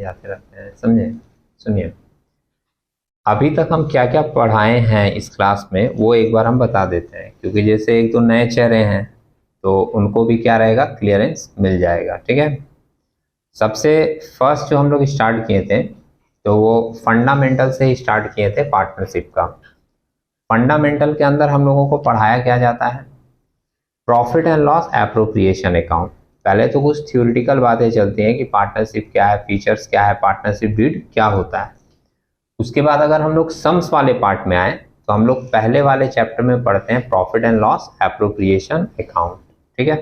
जाते रहते हैं, समझे। सुनिए, अभी तक हम क्या क्या पढ़ाए हैं इस क्लास में वो एक बार हम बता देते हैं, क्योंकि जैसे एक तो नए चेहरे हैं तो उनको भी क्या रहेगा, क्लियरेंस मिल जाएगा। ठीक है, सबसे फर्स्ट जो हम लोग स्टार्ट किए थे तो वो फंडामेंटल से ही स्टार्ट किए थे पार्टनरशिप का। फंडामेंटल के अंदर हम लोगों को पढ़ाया क्या जाता है, profit and loss appropriation account. पहले तो कुछ थ्योरेटिकल बातें चलती हैं कि पार्टनरशिप क्या है, फीचर्स क्या है, पार्टनरशिप डीड क्या होता है। उसके बाद अगर हम लोग सम्स वाले पार्ट में आए तो हम लोग पहले वाले चैप्टर में पढ़ते हैं profit and loss appropriation account. ठीक है,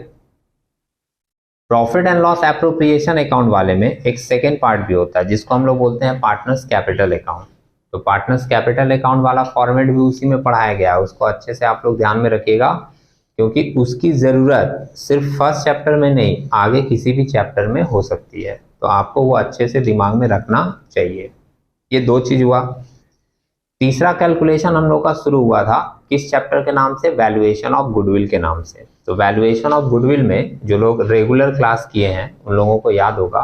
profit and loss appropriation account वाले में एक सेकेंड पार्ट भी होता है जिसको हम लोग बोलते हैं पार्टनर्स कैपिटल अकाउंट। तो पार्टनर्स कैपिटल अकाउंट वाला फॉर्मेट भी उसी में पढ़ाया गया है, उसको अच्छे से आप लोग ध्यान में रखिएगा, क्योंकि उसकी ज़रूरत सिर्फ फर्स्ट चैप्टर में नहीं, आगे किसी भी चैप्टर में हो सकती है, तो आपको वो अच्छे से दिमाग में रखना चाहिए। ये दो चीज़ हुआ। तीसरा कैलकुलेशन हम लोग का शुरू हुआ था किस चैप्टर के नाम से, वैल्यूएशन ऑफ गुडविल के नाम से। तो वैल्यूएशन ऑफ गुडविल में जो लोग रेगुलर क्लास किए हैं उन लोगों को याद होगा,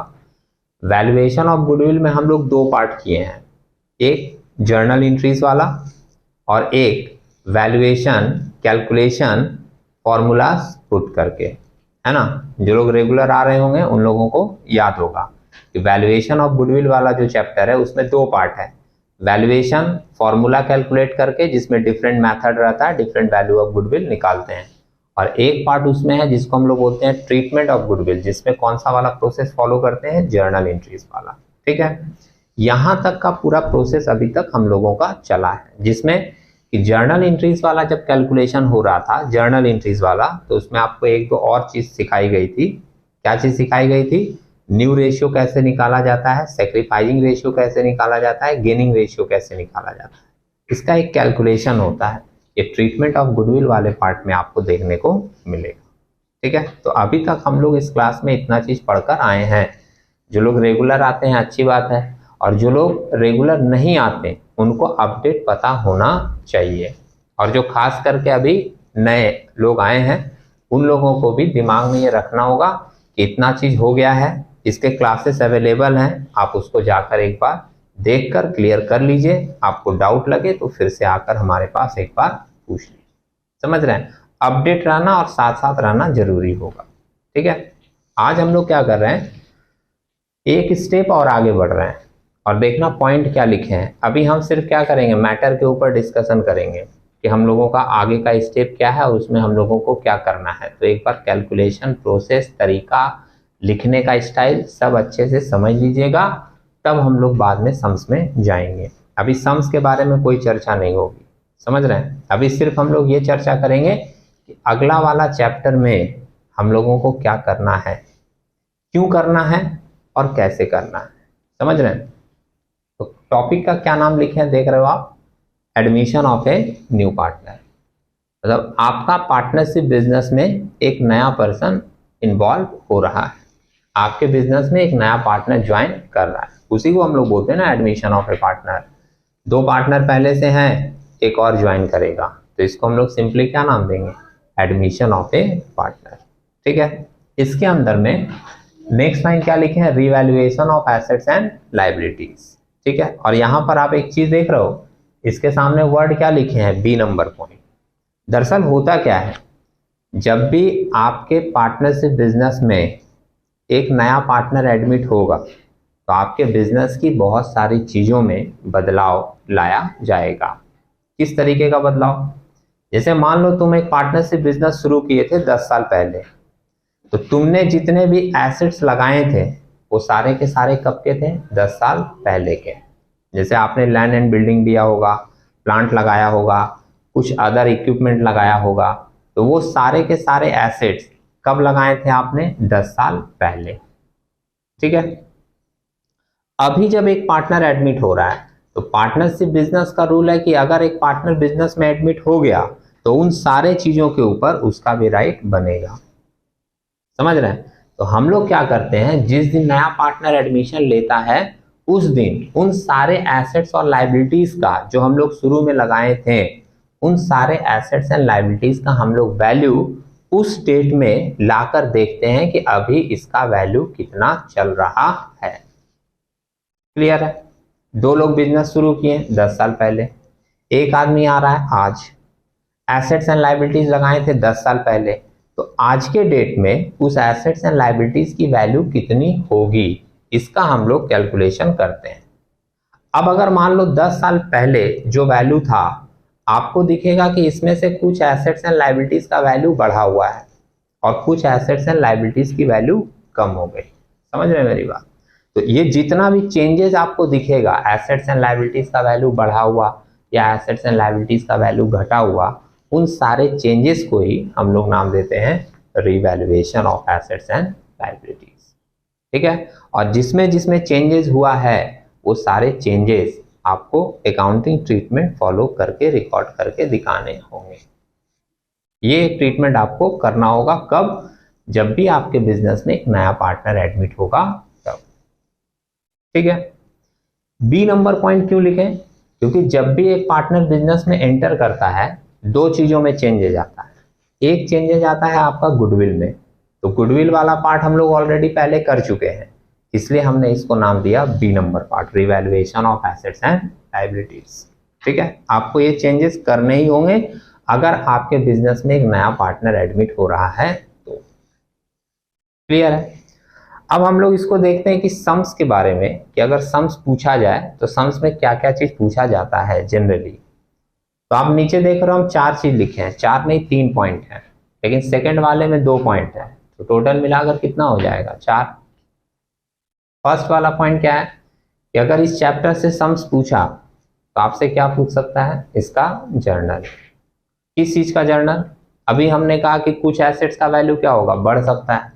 वैल्यूएशन ऑफ गुडविल में हम लोग दो पार्ट किए हैं, एक जर्नल एंट्रीज वाला और एक वैल्यूएशन कैलकुलेशन फॉर्मूलाज पुट करके, है ना। जो लोग रेगुलर आ रहे होंगे उन लोगों को याद होगा कि वैल्यूएशन ऑफ गुडविल वाला जो चैप्टर है उसमें दो पार्ट है, वैल्यूएशन फॉर्मूला कैलकुलेट करके जिसमें डिफरेंट मेथड रहता है, डिफरेंट वैल्यू ऑफ गुडविल निकालते हैं, और एक पार्ट उसमें है जिसको हम लोग बोलते हैं ट्रीटमेंट ऑफ गुडविल, जिसमें कौन सा वाला प्रोसेस फॉलो करते हैं, जर्नल एंट्रीज वाला। ठीक है, यहां तक का पूरा प्रोसेस अभी तक हम लोगों का चला है, जिसमें कि जर्नल एंट्रीज वाला जब कैलकुलेशन हो रहा था, जर्नल एंट्रीज वाला, तो उसमें आपको एक दो और चीज सिखाई गई थी। क्या चीज सिखाई गई थी, न्यू रेशियो कैसे निकाला जाता है, सेक्रीफाइसिंग रेशियो कैसे निकाला जाता है, गेनिंग रेशियो कैसे निकाला जाता है, इसका एक कैलकुलेशन होता है। ये ट्रीटमेंट ऑफ गुडविल वाले पार्ट में आपको देखने को मिलेगा। ठीक है, तो अभी तक हम लोग इस क्लास में इतना चीज पढ़कर आए हैं। जो लोग रेगुलर आते हैं अच्छी बात है, और जो लोग रेगुलर नहीं आते उनको अपडेट पता होना चाहिए, और जो खास करके अभी नए लोग आए हैं उन लोगों को भी दिमाग में ये रखना होगा कि इतना चीज हो गया है, इसके क्लासेस अवेलेबल हैं, आप उसको जाकर एक बार देखकर क्लियर कर लीजिए। आपको डाउट लगे तो फिर से आकर हमारे पास एक बार पूछ लीजिए। समझ रहे हैं, अपडेट रहना और साथ साथ रहना जरूरी होगा। ठीक है, आज हम लोग क्या कर रहे हैं, एक स्टेप और आगे बढ़ रहे हैं, और देखना पॉइंट क्या लिखे हैं। अभी हम सिर्फ क्या करेंगे, मैटर के ऊपर डिस्कशन करेंगे कि हम लोगों का आगे का स्टेप क्या है और उसमें हम लोगों को क्या करना है। तो एक बार कैलकुलेशन प्रोसेस, तरीका, लिखने का स्टाइल सब अच्छे से समझ लीजिएगा, तब हम लोग बाद में सम्स में जाएंगे। अभी सम्स के बारे में कोई चर्चा नहीं होगी, समझ रहे हैं। अभी सिर्फ हम लोग ये चर्चा करेंगे कि अगला वाला चैप्टर में हम लोगों को क्या करना है, क्यों करना है और कैसे करना है। समझ रहे हैं, तो टॉपिक का क्या नाम लिखे हैं देख रहे हो आप, admission of a new partner. मतलब आपका पार्टनरशिप बिजनेस में एक नया पर्सन इन्वॉल्व हो रहा है, आपके बिजनेस में एक नया पार्टनर ज्वाइन कर रहा है, उसी को हम लोग बोलते हैं ना एडमिशन ऑफ ए पार्टनर। दो पार्टनर पहले से हैं, एक और ज्वाइन करेगा, तो इसको हम लोग सिंपली क्या नाम देंगे, एडमिशन ऑफ ए पार्टनर। ठीक है, इसके अंदर में नेक्स्ट लाइन क्या लिखे हैं, revaluation of assets and liabilities. ठीक है, और यहां पर आप एक चीज देख रहे हो, इसके सामने वर्ड क्या लिखे हैं, बी नंबर पॉइंट। दरअसल होता क्या है, जब भी आपके पार्टनरशिप बिजनेस में एक नया पार्टनर एडमिट होगा तो आपके बिजनेस की बहुत सारी चीज़ों में बदलाव लाया जाएगा। किस तरीके का बदलाव, जैसे मान लो तुम एक पार्टनरशिप बिजनेस शुरू किए थे 10 साल पहले, तो तुमने जितने भी एसेट्स लगाए थे वो सारे के सारे कब के थे, 10 साल पहले के। जैसे आपने लैंड एंड बिल्डिंग दिया होगा, प्लांट लगाया होगा, कुछ अदर इक्विपमेंट लगाया होगा, तो वो सारे के सारे एसेट्स कब लगाए थे आपने, 10 साल पहले। ठीक है, अभी जब एक पार्टनर एडमिट हो रहा है तो पार्टनरशिप बिजनेस का रूल है कि अगर एक पार्टनर बिजनेस में एडमिट हो गया तो उन सारे चीजों के ऊपर उसका भी राइट बनेगा। समझ रहे हैं, तो हम लोग क्या करते हैं, जिस दिन नया पार्टनर एडमिशन लेता है उस दिन उन सारे एसेट्स और लायबिलिटीज का जो हम लोग शुरू में लगाए थे, उन सारे एसेट्स एंड लायबिलिटीज का हम लोग वैल्यू उस डेट में लाकर देखते हैं कि अभी इसका वैल्यू कितना चल रहा है। क्लियर है? दो लोग बिजनेस शुरू किए 10 साल पहले, एक आदमी आ रहा है आज, एसेट्स एंड लायबिलिटीज लगाए थे 10 साल पहले, तो आज के डेट में उस एसेट्स एंड लायबिलिटीज की वैल्यू कितनी होगी, इसका हम लोग कैलकुलेशन करते हैं। अब अगर मान लो 10 साल पहले जो वैल्यू था, आपको दिखेगा कि इसमें से कुछ एसेट्स एंड लायबिलिटीज का वैल्यू बढ़ा हुआ है और कुछ एसेट्स एंड लायबिलिटीज की वैल्यू कम हो गई। समझ रहे हैं मेरी बात? तो ये जितना भी चेंजेस आपको दिखेगा, एसेट्स एंड लायबिलिटीज का वैल्यू बढ़ा हुआ या एसेट्स एंड लायबिलिटीज का वैल्यू घटा हुआ, उन सारे चेंजेस को ही हम लोग नाम देते हैं revaluation of assets and liabilities. ठीक है? और जिसमें जिसमें चेंजेस हुआ है वो सारे चेंजेस आपको अकाउंटिंग ट्रीटमेंट फॉलो करके रिकॉर्ड करके दिखाने होंगे। ये ट्रीटमेंट आपको करना होगा कब? जब भी आपके बिजनेस में एक नया पार्टनर एडमिट होगा तब। ठीक है? बी नंबर पॉइंट क्यों लिखें? क्योंकि जब भी एक पार्टनर बिजनेस में एंटर करता है, दो चीजों में चेंजेज आता है। एक चेंजेज आता है आपका गुडविल में, तो गुडविल वाला पार्ट हम लोग ऑलरेडी पहले कर चुके हैं, इसलिए हमने इसको नाम दिया B number part, revaluation of assets and liabilities. ठीक है? आपको ये चेंजेस करने ही होंगे अगर आपके बिजनेस में एक नया पार्टनर एडमिट हो रहा है तो। क्लियर है? अब हम लोग इसको देखते हैं कि सम्स के बारे में, कि अगर सम्स पूछा जाए तो सम्स में क्या क्या चीज पूछा जाता है जनरली। तो आप नीचे देख रहे हो हम 4 चीज लिखे हैं, 4 नहीं 3 पॉइंट है, लेकिन सेकंड वाले में 2 पॉइंट है, तो टोटल मिलाकर कितना हो जाएगा? 4। फर्स्ट वाला पॉइंट क्या है कि अगर इस चैप्टर से सम्स पूछा तो आपसे क्या पूछ सकता है? इसका जर्नल। किस चीज का जर्नल? अभी हमने कहा कि कुछ एसेट्स का वैल्यू क्या होगा? बढ़ सकता है,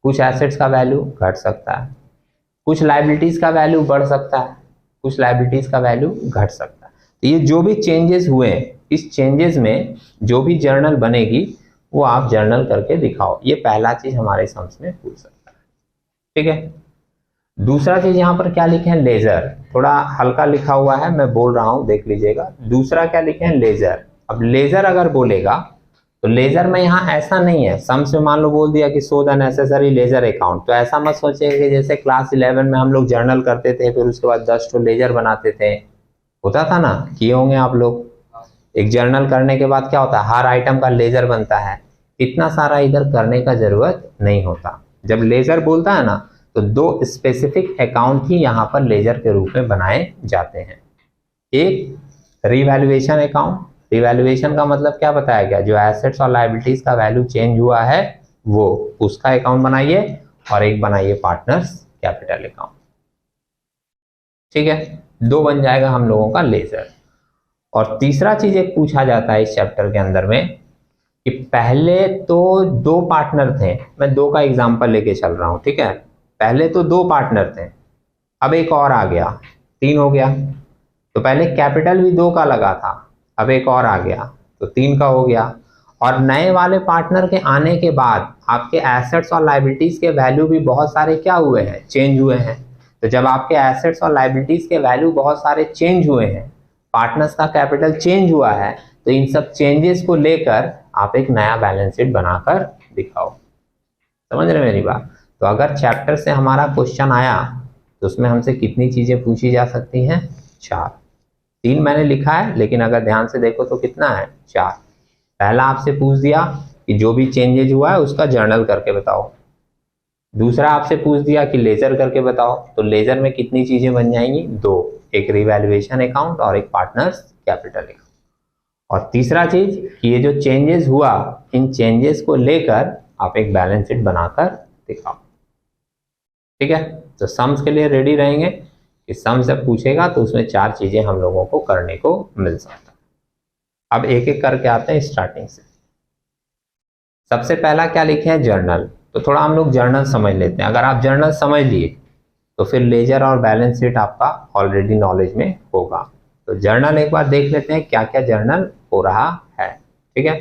कुछ एसेट्स का वैल्यू घट सकता है, कुछ लायबिलिटीज का वैल्यू बढ़ सकता है, कुछ लायबिलिटीज का वैल्यू घट सकता है। तो ये जो भी चेंजेस हुए, इस चेंजेस में जो भी जर्नल बनेगी वो आप जर्नल करके दिखाओ। ये पहला चीज हमारे सम्स में पूछ सकता है। ठीक है? दूसरा चीज यहाँ पर क्या लिखे हैं? लेजर। थोड़ा हल्का लिखा हुआ है, मैं बोल रहा हूं, देख लीजिएगा। दूसरा क्या लिखे हैं? लेजर। अब लेजर अगर बोलेगा तो लेजर में यहाँ ऐसा नहीं है, सम्स में मान लो बोल दिया कि show the necessary ledger account, तो ऐसा मत सोचिएगा कि जैसे क्लास 11 में हम लोग जर्नल करते थे फिर उसके बाद 10 तो लेजर बनाते थे, होता था ना, किए होंगे आप लोग। एक जर्नल करने के बाद क्या होता है? हर आइटम का लेजर बनता है। इतना सारा इधर करने का जरूरत नहीं होता। जब लेजर बोलता है ना तो 2 स्पेसिफिक अकाउंट ही यहाँ पर लेजर के रूप में बनाए जाते हैं। एक रिवैल्यूएशन अकाउंट, रिवैल्यूएशन का मतलब क्या बताया गया? जो एसेट्स और लायबिलिटीज का वैल्यू चेंज हुआ है वो, उसका अकाउंट बनाइए, और एक बनाइए पार्टनर्स कैपिटल अकाउंट। ठीक है? 2 बन जाएगा हम लोगों का लेजर। और तीसरा चीज एक पूछा जाता है इस चैप्टर के अंदर में कि पहले तो 2 पार्टनर थे, मैं 2 का एग्जांपल लेके चल रहा हूं। ठीक है? पहले तो 2 पार्टनर थे, अब एक और आ गया, 3 हो गया। तो पहले कैपिटल भी 2 का लगा था, अब एक और आ गया तो 3 का हो गया। और नए वाले पार्टनर के आने के बाद आपके एसेट्स और लायबिलिटीज के वैल्यू भी बहुत सारे क्या हुए हैं? चेंज हुए हैं। तो जब आपके एसेट्स और लायबिलिटीज के वैल्यू बहुत सारे चेंज हुए हैं, पार्टनर्स का कैपिटल चेंज हुआ है, तो इन सब चेंजेस को लेकर आप एक नया बैलेंस शीट बनाकर दिखाओ। समझ रहे मेरी बात? तो अगर चैप्टर से हमारा क्वेश्चन आया तो उसमें हमसे कितनी चीजें पूछी जा सकती हैं? 4। 3 मैंने लिखा है, लेकिन अगर ध्यान से देखो तो कितना है? 4। पहला आपसे पूछ दिया कि जो भी चेंजेज हुआ है उसका जर्नल करके बताओ। दूसरा आपसे पूछ दिया कि लेजर करके बताओ, तो लेजर में कितनी चीजें बन जाएंगी? 2, एक रिवैल्यूएशन अकाउंट और एक पार्टनर्स कैपिटल अकाउंट। और तीसरा चीज कि ये जो चेंजेस हुआ, इन चेंजेस को लेकर आप एक बैलेंस शीट बनाकर दिखाओ। ठीक है? तो सम्स के लिए रेडी रहेंगे कि सम से पूछेगा तो उसमें 4 चीजें हम लोगों को करने को मिल सकता है। अब एक एक करके आते हैं स्टार्टिंग से। सबसे पहला क्या लिखे हैं? जर्नल। तो थोड़ा हम लोग जर्नल समझ लेते हैं। अगर आप जर्नल समझ लिए तो फिर लेजर और बैलेंस शीट आपका ऑलरेडी नॉलेज में होगा। तो जर्नल एक बार देख लेते हैं क्या क्या जर्नल हो रहा है। ठीक है?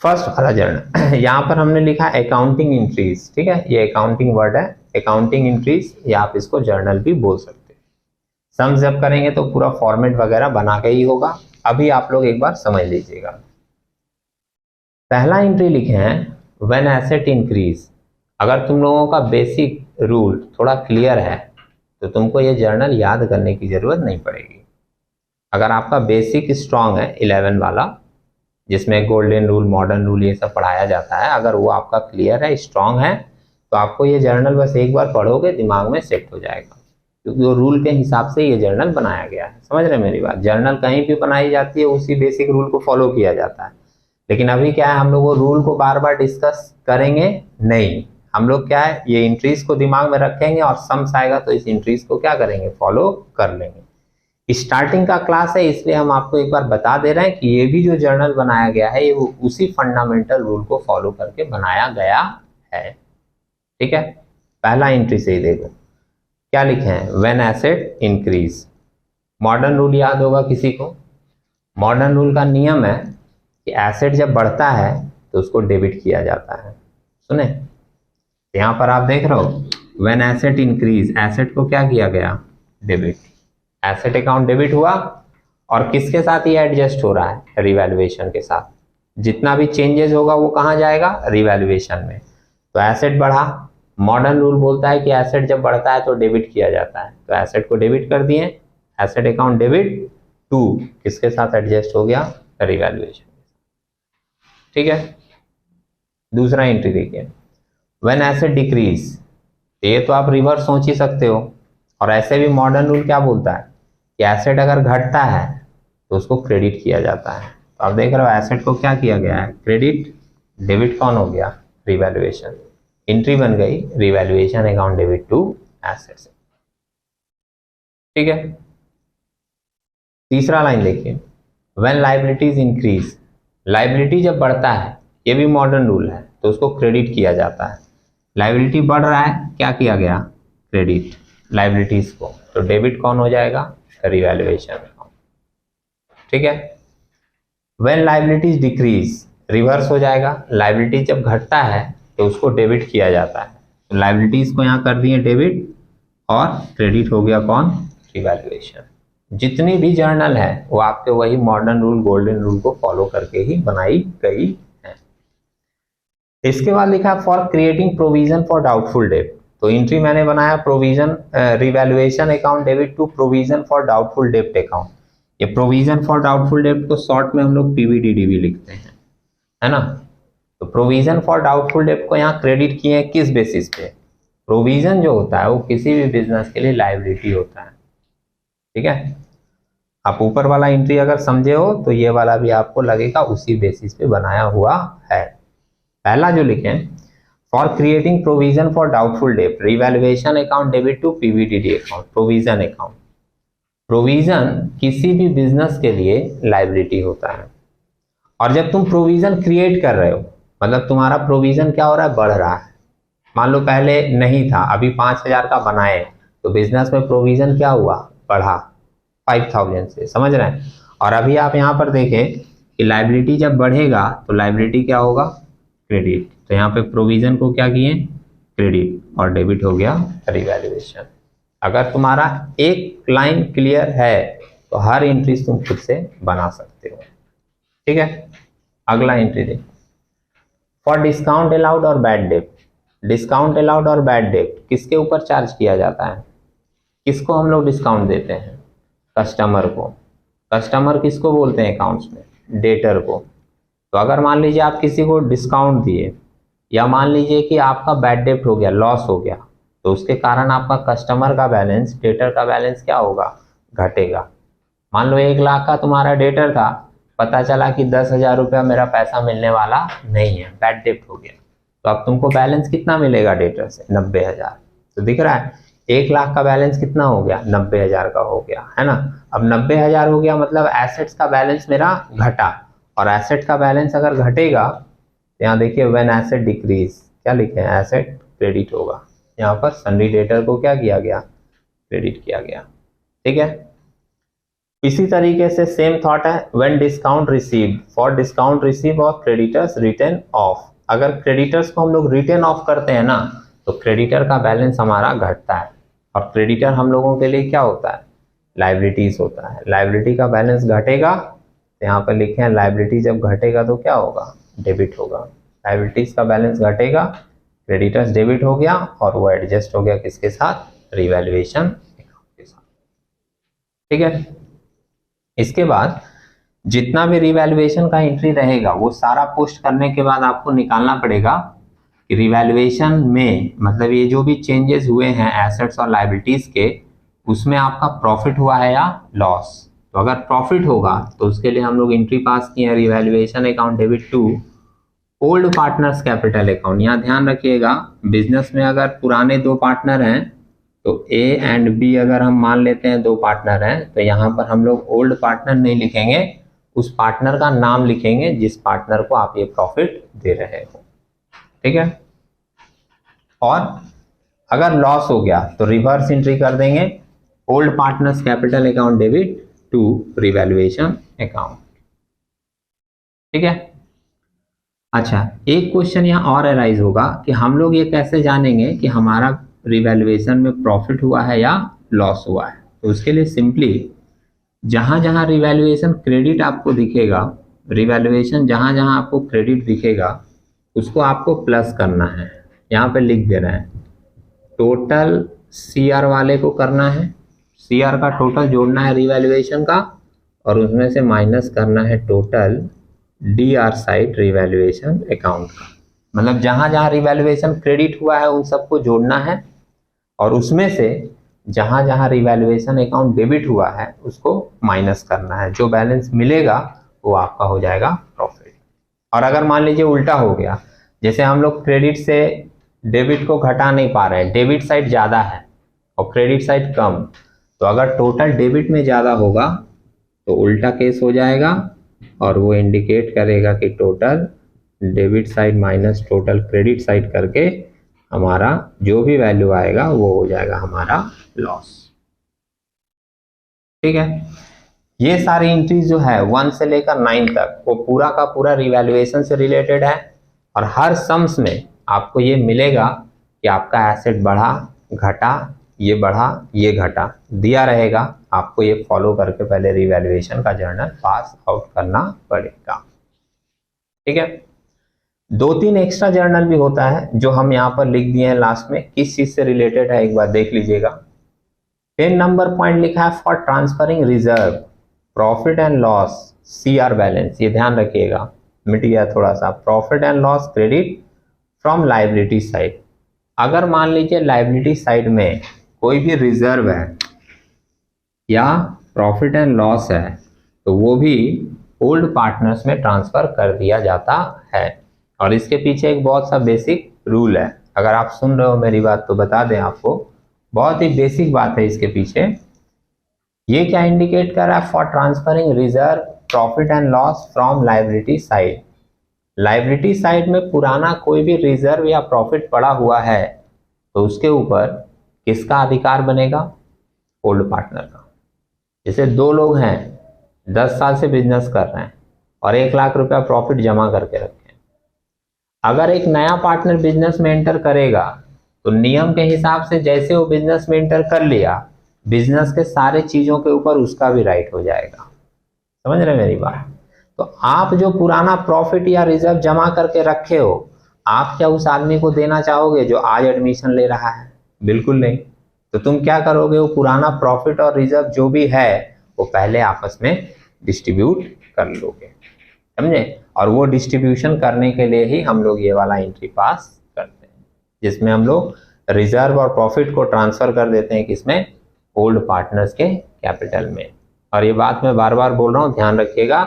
फर्स्ट वाला जर्नल यहाँ पर हमने लिखा अकाउंटिंग एंट्रीज। ठीक है? ये अकाउंटिंग वर्ड है, अकाउंटिंग एंट्रीज, या आप इसको जर्नल भी बोल सकते हैं। सम जब करेंगे तो पूरा फॉर्मेट वगैरह बना के ही होगा। अभी आप लोग एक बार समझ लीजिएगा। पहला एंट्री लिखे हैं व्हेन एसेट इंक्रीज। अगर तुम लोगों का बेसिक रूल थोड़ा क्लियर है तो तुमको ये जर्नल याद करने की ज़रूरत नहीं पड़ेगी। अगर आपका बेसिक स्ट्रांग है 11 वाला, जिसमें गोल्डन रूल, मॉडर्न रूल ये सब पढ़ाया जाता है, अगर वो आपका क्लियर है, स्ट्रांग है, तो आपको ये जर्नल बस एक बार पढ़ोगे दिमाग में सेट हो जाएगा, क्योंकि वो रूल के हिसाब से ये जर्नल बनाया गया है। समझ रहे मेरी बात? जर्नल कहीं भी बनाई जाती है उसी बेसिक रूल को फॉलो किया जाता है। लेकिन अभी क्या है, हम लोग वो रूल को बार बार डिस्कस करेंगे नहीं। हम लोग क्या है, ये इंट्रीज को दिमाग में रखेंगे और सम्स आएगा तो इस इंट्रीज को क्या करेंगे, फॉलो कर लेंगे। स्टार्टिंग का क्लास है, इसलिए हम आपको एक बार बता दे रहे हैं कि ये भी जो जर्नल बनाया गया है ये वो उसी फंडामेंटल रूल को फॉलो करके बनाया गया है। ठीक है, पहला एंट्री से ही देखो क्या लिखे हैं, when asset increase. Modern rule याद होगा किसी को? मॉडर्न रूल का नियम है कि एसेट जब बढ़ता है तो उसको डेबिट किया जाता है। सुने, यहाँ पर आप देख रहे हो व्हेन एसेट इंक्रीज, एसेट को क्या किया गया, डेबिट। एसेट अकाउंट डेबिट हुआ और किसके साथ ये एडजस्ट हो रहा है, रिवैल्यूएशन के साथ। जितना भी चेंजेस होगा वो कहाँ जाएगा, रिवैल्यूएशन में। तो एसेट बढ़ा, मॉडर्न रूल बोलता है कि एसेट जब बढ़ता है तो डेबिट किया जाता है, तो एसेट को डेबिट कर दिए, एसेट अकाउंट डेबिट टू किसके साथ एडजस्ट हो गया, रिवैल्यूएशन। ठीक है, दूसरा एंट्री देखिए, व्हेन एसेट डिक्रीज। ये तो आप रिवर्स सोच ही सकते हो, और ऐसे भी मॉडर्न रूल क्या बोलता है कि एसेट अगर घटता है तो उसको क्रेडिट किया जाता है। तो आप देख रहे हो एसेट को क्या किया गया है, क्रेडिट। डेबिट कौन हो गया, रिवैल्यूएशन। एंट्री बन गई revaluation account debit to assets. ठीक है, तीसरा लाइन देखिए, व्हेन लायबिलिटीज इंक्रीज। लायबिलिटी जब बढ़ता है, ये भी मॉडर्न रूल है, तो उसको क्रेडिट किया जाता है। लायबिलिटी बढ़ रहा है, क्या किया गया, क्रेडिट लायबिलिटीज को। तो डेबिट कौन हो जाएगा, रिवैल्यूएशन अकाउंट। ठीक है, व्हेन लायबिलिटीज डिक्रीज, रिवर्स हो जाएगा। लायबिलिटी जब घटता है तो उसको डेबिट किया जाता है। तो लायबिलिटीज को यहाँ कर दिए डेबिट और क्रेडिट हो गया कौन, रिवैल्यूएशन। जितनी भी जर्नल है वो आपके वही मॉडर्न रूल, गोल्डन रूल को फॉलो करके ही बनाई गई है। इसके बाद लिखा for creating provision for doubtful debt. तो एंट्री मैंने बनाया provision, revaluation account debit to provision for doubtful debt account. ये प्रोविजन फॉर डाउटफुल डेट को शॉर्ट में हम लोग पीवीडीडी भी लिखते हैं, है ना। तो प्रोविजन फॉर डाउटफुल डेट को यहाँ क्रेडिट किए किस बेसिस पे, प्रोविजन जो होता है वो किसी भी बिजनेस के लिए लायबिलिटी होता है। ठीक है, आप ऊपर वाला एंट्री अगर समझे हो तो ये वाला भी आपको लगेगा उसी बेसिस पे बनाया हुआ है। पहला जो लिखे for creating provision for doubtful debt, revaluation account debit to PBDD account, provision account. प्रोविजन किसी भी बिजनेस के लिए लायबिलिटी होता है, और जब तुम प्रोविजन क्रिएट कर रहे हो मतलब तुम्हारा प्रोविजन क्या हो रहा है, बढ़ रहा है। मान लो पहले नहीं था, अभी 5000 का बनाए तो बिजनेस में प्रोविजन क्या हुआ, बढ़ा 5000 से, समझ रहे हैं। और अभी आप यहाँ पर देखें कि लायबिलिटी जब बढ़ेगा तो लायबिलिटी क्या होगा, क्रेडिट। तो यहाँ पे प्रोविजन को क्या किए, क्रेडिट, और डेबिट हो गया रिवैल्यूएशन। अगर तुम्हारा एक लाइन क्लियर है तो हर एंट्री तुम खुद से बना सकते हो। ठीक है, अगला एंट्री देखो, फॉर डिस्काउंट अलाउड और बैड डेट। डिस्काउंट अलाउड और बैड डेट किसके ऊपर चार्ज किया जाता है, किसको हम लोग डिस्काउंट देते हैं, कस्टमर को। कस्टमर किसको बोलते हैं अकाउंट्स में, डेटर को। तो अगर मान लीजिए आप किसी को डिस्काउंट दिए, या मान लीजिए कि आपका बैड डेट हो गया, लॉस हो गया, तो उसके कारण आपका कस्टमर का बैलेंस, डेटर का बैलेंस क्या होगा, घटेगा। मान लो 1 लाख का तुम्हारा डेटर था, पता चला कि 10,000 रुपया मेरा पैसा मिलने वाला नहीं है, बैड डेट हो गया, तो अब तुमको बैलेंस कितना मिलेगा डेटर से, 90,000। तो दिख रहा है 1 लाख का बैलेंस कितना हो गया, 90,000 का हो गया, है ना। अब 90,000 हो गया मतलब एसेट्स का बैलेंस मेरा घटा, और एसेट का बैलेंस अगर घटेगा तो यहाँ देखिए व्हेन एसेट डिक्रीज, क्या लिखे हैं, एसेट क्रेडिट होगा। यहाँ पर सन्डी डेटर को क्या किया गया, क्रेडिट किया गया। ठीक है, इसी तरीके से सेम थॉट है when discount receive, for discount receive और क्रेडिटर्स रिटर्न ऑफ। अगर क्रेडिटर्स को हम लोग रिटर्न ऑफ करते हैं ना, तो क्रेडिटर का बैलेंस हमारा घटता है, और क्रेडिटर हम लोगों के लिए क्या होता है, लायबिलिटीज होता है। लायबिलिटी का बैलेंस घटेगा, तो यहाँ पर लिखे हैं लायबिलिटी जब घटेगा तो क्या होगा, डेबिट होगा। लायबिलिटीज का बैलेंस घटेगा, क्रेडिटर्स डेबिट हो गया, और वो एडजस्ट हो गया किसके साथ, रिवैल्यूएशन ठीक है। इसके बाद जितना भी रिवैल्यूएशन का एंट्री रहेगा वो सारा पोस्ट करने के बाद आपको निकालना पड़ेगा कि रिवैल्यूएशन में मतलब ये जो भी चेंजेस हुए हैं एसेट्स और लायबिलिटीज के, उसमें आपका प्रॉफिट हुआ है या लॉस। तो अगर प्रॉफिट होगा तो उसके लिए हम लोग एंट्री पास किए हैं revaluation account debit to old partners capital account. यहाँ ध्यान रखिएगा, बिजनेस में अगर पुराने दो पार्टनर हैं तो ए एंड बी अगर हम मान लेते हैं दो पार्टनर हैं, तो यहाँ पर हम लोग ओल्ड पार्टनर नहीं लिखेंगे, उस पार्टनर का नाम लिखेंगे जिस पार्टनर को आप ये प्रॉफिट दे रहे हो। ठीक है। और अगर लॉस हो गया तो रिवर्स एंट्री कर देंगे, old partners capital account debit to revaluation account. ठीक है। अच्छा, एक क्वेश्चन यहाँ और अराइज होगा कि हम लोग ये कैसे जानेंगे कि हमारा रिवैल्यूएशन में प्रॉफिट हुआ है या लॉस हुआ है। तो उसके लिए सिंपली जहां जहां रिवैल्यूएशन क्रेडिट आपको दिखेगा, रिवैल्यूएशन जहां जहां आपको क्रेडिट दिखेगा उसको आपको प्लस करना है। यहाँ पे लिख दे रहे हैं टोटल सीआर वाले को करना है, सीआर का टोटल जोड़ना है रिवैल्यूएशन का और उसमें से माइनस करना है total DR side revaluation account का। मतलब जहां जहां रिवैल्यूएशन क्रेडिट हुआ है उन सबको जोड़ना है और उसमें से जहां जहां रिवैल्यूएशन अकाउंट डेबिट हुआ है उसको माइनस करना है। जो बैलेंस मिलेगा वो आपका हो जाएगा प्रॉफिट। और अगर मान लीजिए उल्टा हो गया, जैसे हम लोग क्रेडिट से डेबिट को घटा नहीं पा रहे हैं, डेबिट साइड ज़्यादा है और क्रेडिट साइड कम, तो अगर टोटल डेबिट में ज़्यादा होगा तो उल्टा केस हो जाएगा और वो इंडिकेट करेगा कि total debit side minus total credit side करके हमारा जो भी वैल्यू आएगा वो हो जाएगा हमारा लॉस। ठीक है। ये सारी एंट्रीज जो है 1 से लेकर 9 तक वो पूरा का पूरा रिवैल्यूएशन से रिलेटेड है और हर सम्स में आपको ये मिलेगा कि आपका एसेट बढ़ा घटा, ये बढ़ा ये घटा दिया रहेगा। आपको ये फॉलो करके पहले रिवैल्यूएशन का जर्नल पास आउट करना पड़ेगा। ठीक है। 2-3 एक्स्ट्रा जर्नल भी होता है जो हम यहाँ पर लिख दिए हैं लास्ट में, किस चीज से रिलेटेड है एक बार देख लीजिएगा। 10 नंबर पॉइंट लिखा है for transferring reserve profit and loss CR balance. ये ध्यान रखिएगा, मिट गया थोड़ा सा, profit and loss credit from liability side. अगर मान लीजिए लायबिलिटी साइड में कोई भी रिजर्व है या प्रॉफिट एंड लॉस है तो वो भी ओल्ड पार्टनर्स में ट्रांसफर कर दिया जाता है। और इसके पीछे एक बहुत सा बेसिक रूल है, अगर आप सुन रहे हो मेरी बात तो बता दें आपको, बहुत ही बेसिक बात है इसके पीछे। ये क्या इंडिकेट कर रहा है? For transferring reserve profit and loss from liability side. Liability side में पुराना कोई भी रिजर्व या प्रॉफिट पड़ा हुआ है तो उसके ऊपर किसका अधिकार बनेगा? ओल्ड पार्टनर का। जैसे दो लोग हैं 10 साल से बिजनेस कर रहे हैं और 1 लाख रुपया प्रॉफिट जमा करके रखे हैं। अगर एक नया पार्टनर बिजनेस में एंटर करेगा तो नियम के हिसाब से जैसे वो बिजनेस में एंटर कर लिया, बिजनेस के सारे चीजों के ऊपर उसका भी राइट हो जाएगा। समझ रहे मेरी बात? तो आप जो पुराना प्रॉफिट या रिजर्व जमा करके रखे हो, आप क्या उस आदमी को देना चाहोगे जो आज एडमिशन ले रहा है? बिल्कुल नहीं। तो तुम क्या करोगे? वो पुराना प्रॉफिट और रिजर्व जो भी है वो पहले आपस में डिस्ट्रीब्यूट कर लोगे, समझे? और वो डिस्ट्रीब्यूशन करने के लिए ही हम लोग ये वाला एंट्री पास करते हैं, जिसमें हम लोग रिजर्व और प्रॉफिट को ट्रांसफर कर देते हैं किसमें? ओल्ड पार्टनर्स के कैपिटल में। और ये बात मैं बार बार बोल रहा हूँ, ध्यान रखिएगा।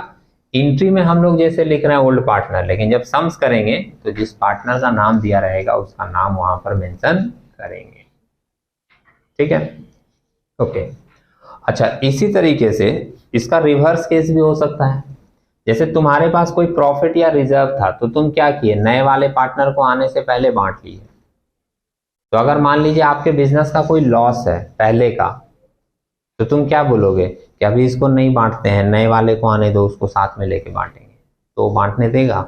एंट्री में हम लोग जैसे लिख रहे हैं ओल्ड पार्टनर, लेकिन जब सम्स करेंगे तो जिस पार्टनर का नाम दिया रहेगा उसका नाम वहां पर मेंशन करेंगे। ठीक है, ओके। अच्छा, इसी तरीके से इसका रिवर्स केस भी हो सकता है। जैसे तुम्हारे पास कोई प्रॉफिट या रिजर्व था तो तुम क्या किए? नए वाले पार्टनर को आने से पहले बांट लिए। तो अगर मान लीजिए आपके बिजनेस का कोई लॉस है पहले का, तो तुम क्या बोलोगे कि अभी इसको नहीं बांटते हैं, नए वाले को आने दो, उसको साथ में लेके बांटेंगे। तो वो बांटने देगा।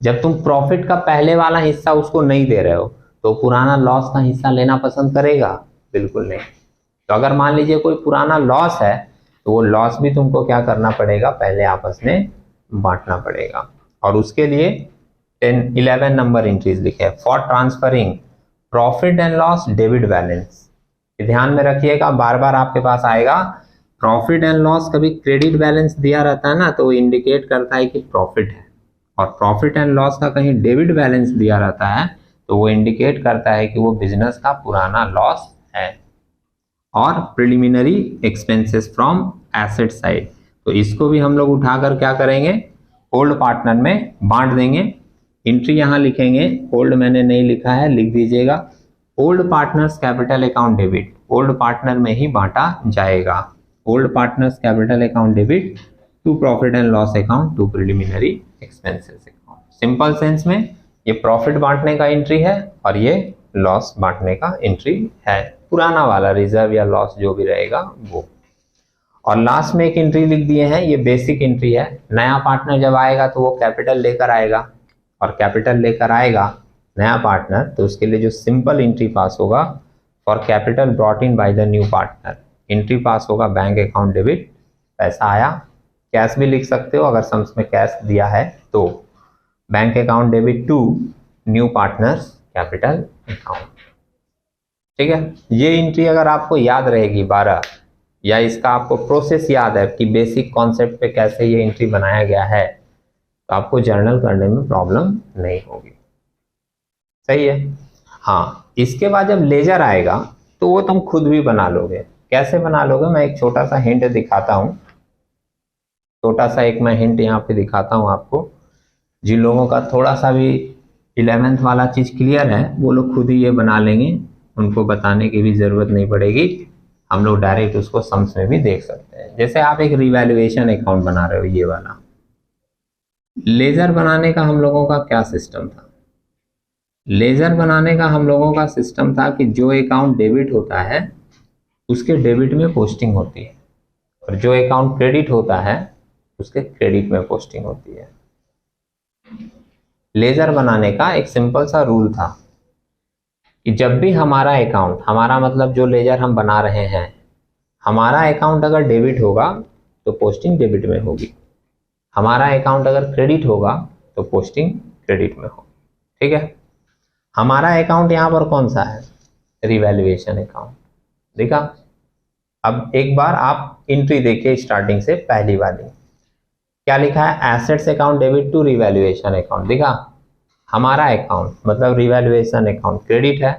जब तुम प्रॉफिट का पहले वाला हिस्सा उसको नहीं दे रहे हो तो पुराना लॉस का हिस्सा लेना पसंद करेगा? बिल्कुल नहीं। तो अगर मान लीजिए कोई पुराना लॉस है तो वो लॉस भी तुमको क्या करना पड़ेगा? पहले आपस में बांटना पड़ेगा। और उसके लिए 11 नंबर एंट्रीज लिखे for transferring profit and loss debit balance. ध्यान में रखिएगा, बार बार आपके पास आएगा प्रॉफिट एंड लॉस कभी क्रेडिट बैलेंस दिया रहता है ना, तो वो इंडिकेट करता है कि प्रॉफिट है, और प्रॉफिट एंड लॉस का कहीं डेबिट बैलेंस दिया रहता है तो वो इंडिकेट करता है कि वो बिजनेस का पुराना लॉस है। और preliminary expenses from asset side, तो इसको भी हम लोग उठाकर क्या करेंगे, ओल्ड पार्टनर में बांट देंगे। एंट्री यहाँ लिखेंगे, ओल्ड मैंने नहीं लिखा है, लिख दीजिएगा old partners capital account debit, old partner में ही बांटा जाएगा। Old partners capital account debit to profit and loss account to preliminary expenses account. Simple sense में ये प्रॉफिट बांटने का एंट्री है और ये लॉस बांटने का एंट्री है, पुराना वाला रिजर्व या लॉस जो भी रहेगा वो। और लास्ट में एक एंट्री लिख दिए हैं, ये बेसिक एंट्री है। नया पार्टनर जब आएगा तो वो कैपिटल लेकर आएगा, और कैपिटल लेकर आएगा नया पार्टनर, तो उसके लिए जो सिंपल एंट्री पास होगा, for capital brought in by the new partner, entry पास होगा बैंक अकाउंट डेबिट, पैसा आया। कैश भी लिख सकते हो अगर सम्स में कैश दिया है तो, bank account debit to new partners capital account. ठीक है, ये एंट्री अगर आपको याद रहेगी 12, या इसका आपको प्रोसेस याद है कि बेसिक कॉन्सेप्ट पे कैसे ये एंट्री बनाया गया है, तो आपको जर्नल करने में प्रॉब्लम नहीं होगी। सही है। हाँ, इसके बाद जब लेजर आएगा तो वो तुम खुद भी बना लोगे। कैसे बना लोगे, मैं एक छोटा सा हिंट दिखाता हूँ, छोटा सा एक मैं हिंट यहाँ पे दिखाता हूँ आपको। जिन लोगों का थोड़ा सा भी 11th वाला चीज क्लियर है वो लोग खुद ही ये बना लेंगे, उनको बताने की भी जरूरत नहीं पड़ेगी, हम लोग डायरेक्ट उसको सम्स में भी देख सकते हैं। जैसे आप एक रिवैल्यूएशन अकाउंट बना रहे हो, ये वाला लेजर बनाने का हम लोगों का क्या सिस्टम था, लेजर बनाने का हम लोगों का सिस्टम था कि जो अकाउंट डेबिट होता है उसके डेबिट में पोस्टिंग होती है, और जो अकाउंट क्रेडिट होता है उसके क्रेडिट में पोस्टिंग होती है। लेजर बनाने का एक सिंपल सा रूल था कि जब भी हमारा अकाउंट, हमारा मतलब जो लेजर हम बना रहे हैं, हमारा अकाउंट अगर डेबिट होगा तो पोस्टिंग डेबिट में होगी, हमारा अकाउंट अगर क्रेडिट होगा तो पोस्टिंग क्रेडिट में होगी। ठीक है, हमारा अकाउंट यहाँ पर कौन सा है, रिवैल्यूएशन अकाउंट, देखा। अब एक बार आप एंट्री देखिए स्टार्टिंग से, पहली वाली क्या लिखा है, assets account debit to revaluation account, देखा। हमारा अकाउंट मतलब रिवैल्यूएशन अकाउंट क्रेडिट है,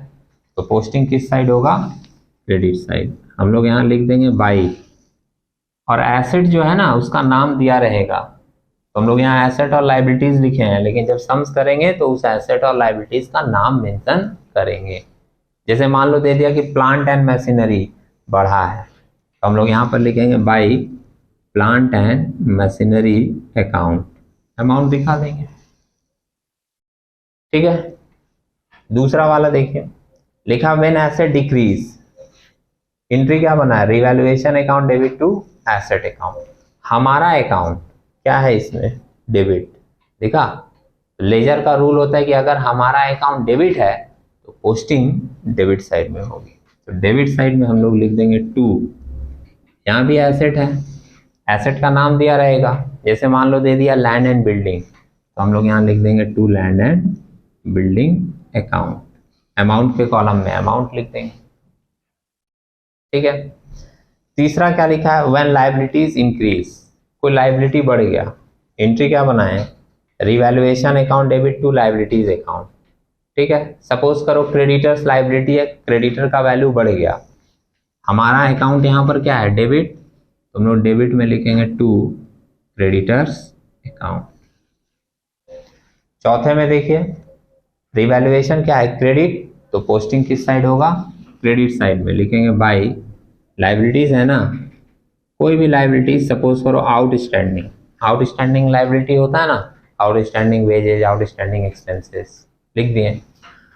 तो पोस्टिंग किस साइड होगा, क्रेडिट साइड। हम लोग यहाँ लिख देंगे बाई, और एसेट जो है ना उसका नाम दिया रहेगा, तो हम लोग यहाँ एसेट और लाइबिलिटीज लिखे हैं, लेकिन जब सम्स करेंगे तो उस एसेट और लाइबिलिटीज का नाम मेंशन करेंगे। जैसे मान लो दे दिया कि प्लांट एंड मशीनरी बढ़ा है, तो हम लोग यहाँ पर लिखेंगे by plant and machinery account, amount दिखा देंगे। ठीक है, दूसरा वाला देखिए, लिखा व्हेन एसेट डिक्रीज, एंट्री क्या बना है, revaluation account debit to asset account. हमारा अकाउंट क्या है इसमें, डेबिट, देखा। लेजर का रूल होता है कि अगर हमारा अकाउंट डेबिट है तो पोस्टिंग डेबिट साइड में होगी, तो डेबिट साइड में हम लोग लिख देंगे टू। यहाँ भी एसेट है, एसेट का नाम दिया रहेगा, जैसे मान लो दे दिया लैंड एंड बिल्डिंग, तो हम लोग यहाँ लिख देंगे to land and building account, amount के कॉलम में अमाउंट लिख देंगे। ठीक है, तीसरा क्या लिखा है, व्हेन लायबिलिटीज इंक्रीज, कोई लायबिलिटी बढ़ गया, एंट्री क्या बनाए, revaluation account debit to liabilities account. ठीक है, सपोज करो क्रेडिटर्स लायबिलिटी है, क्रेडिटर का वैल्यू बढ़ गया, हमारा अकाउंट यहाँ पर क्या है, डेबिट, तो हम लोग डेबिट में लिखेंगे टू क्रेडिटर्स अकाउंट। चौथे में देखिए, रिवैल्यूएशन क्या है, क्रेडिट, तो पोस्टिंग किस साइड होगा, क्रेडिट साइड में, लिखेंगे बाई लायबिलिटीज है ना, कोई भी लायबिलिटीज, सपोज करो आउटस्टैंडिंग, आउटस्टैंडिंग लायबिलिटी होता है ना, आउटस्टैंडिंग वेजेज, आउटस्टैंडिंग एक्सपेंसेस, लिख दिए।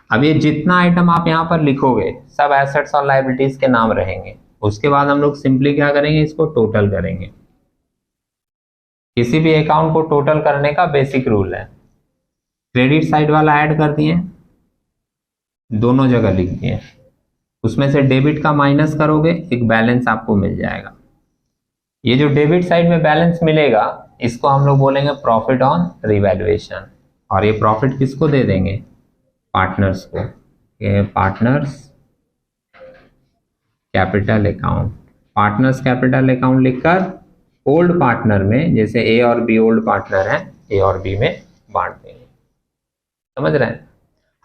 अब ये जितना आइटम आप यहाँ पर लिखोगे सब एसेट्स और लायबिलिटीज के नाम रहेंगे। उसके बाद हम लोग सिंपली क्या करेंगे, इसको टोटल करेंगे। किसी भी अकाउंट को टोटल करने का बेसिक रूल है, क्रेडिट साइड वाला ऐड कर दिए, दोनों जगह लिख दिए, उसमें से डेबिट का माइनस करोगे, एक बैलेंस आपको मिल जाएगा। ये जो डेबिट साइड में बैलेंस मिलेगा इसको हम लोग बोलेंगे प्रॉफिट ऑन रिवैल्यूएशन, और ये प्रॉफिट किसको दे देंगे, पार्टनर्स को, ये partners capital account. Partners capital account लिखकर ओल्ड पार्टनर में, जैसे ए और बी ओल्ड पार्टनर हैं, ए और बी में बांट देंगे। समझ रहे हैं?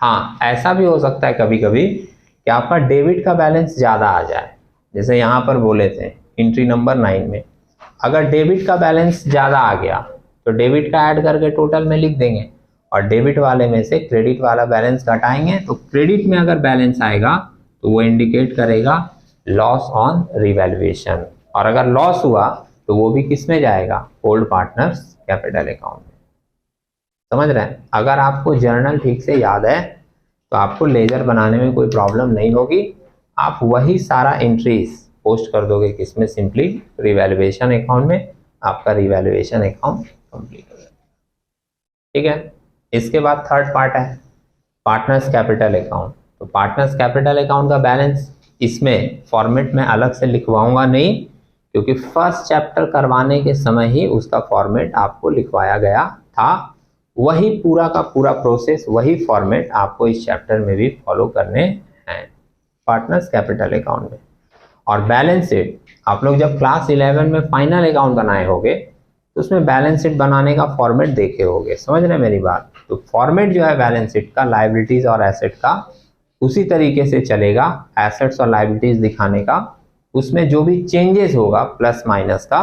हाँ, ऐसा भी हो सकता है कभी कभी कि आपका डेबिट का बैलेंस ज़्यादा आ जाए, जैसे यहाँ पर बोले थे एंट्री नंबर 9 में, अगर डेबिट का बैलेंस ज़्यादा आ गया तो डेबिट का ऐड करके टोटल में लिख देंगे, और डेबिट वाले में से क्रेडिट वाला बैलेंस घटाएंगे, तो क्रेडिट में अगर बैलेंस आएगा तो वो इंडिकेट करेगा लॉस ऑन रिवैल्यूएशन, और अगर लॉस हुआ तो वो भी किस में जाएगा? ओल्ड पार्टनर्स कैपिटल अकाउंट में। समझ रहे हैं? अगर आपको जर्नल ठीक से याद है तो आपको लेजर बनाने में कोई प्रॉब्लम नहीं होगी, आप वही सारा एंट्रीज पोस्ट कर दोगे किसमें? सिंपली रिवैल्यूएशन अकाउंट में, आपका रिवैल्यूएशन अकाउंट कंप्लीट हो जाएगा। ठीक है, इसके बाद थर्ड पार्ट है पार्टनर्स कैपिटल अकाउंट। तो पार्टनर्स कैपिटल अकाउंट का बैलेंस इसमें फॉर्मेट में अलग से लिखवाऊंगा नहीं, क्योंकि फर्स्ट चैप्टर करवाने के समय ही उसका फॉर्मेट आपको लिखवाया गया था। वही पूरा का पूरा प्रोसेस, वही फॉर्मेट आपको इस चैप्टर में भी फॉलो करने हैं पार्टनर्स कैपिटल अकाउंट में। और बैलेंस शीट आप लोग जब क्लास 11 में फाइनल अकाउंट बनाए होंगे तो उसमें बैलेंस शीट बनाने का फॉर्मेट देखे होंगे। समझ रहे हैं मेरी बात? तो फॉर्मेट जो है बैलेंस शीट का, लायबिलिटीज और एसेट का, उसी तरीके से चलेगा। एसेट्स और लायबिलिटीज दिखाने का, उसमें जो भी चेंजेस होगा प्लस माइनस का,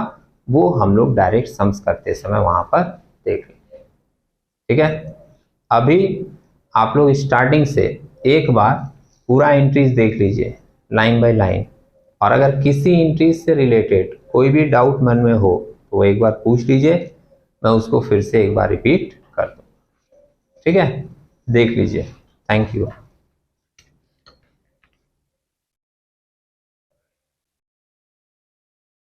वो हम लोग डायरेक्ट सम्स करते समय वहां पर देख लेंगे। ठीक है, अभी आप लोग स्टार्टिंग से एक बार पूरा एंट्रीज देख लीजिए लाइन बाय लाइन, और अगर किसी एंट्रीज से रिलेटेड कोई भी डाउट मन में हो तो वो एक बार पूछ लीजिए, मैं उसको फिर से एक बार रिपीट कर दूँ। ठीक है, देख लीजिए। Thank you.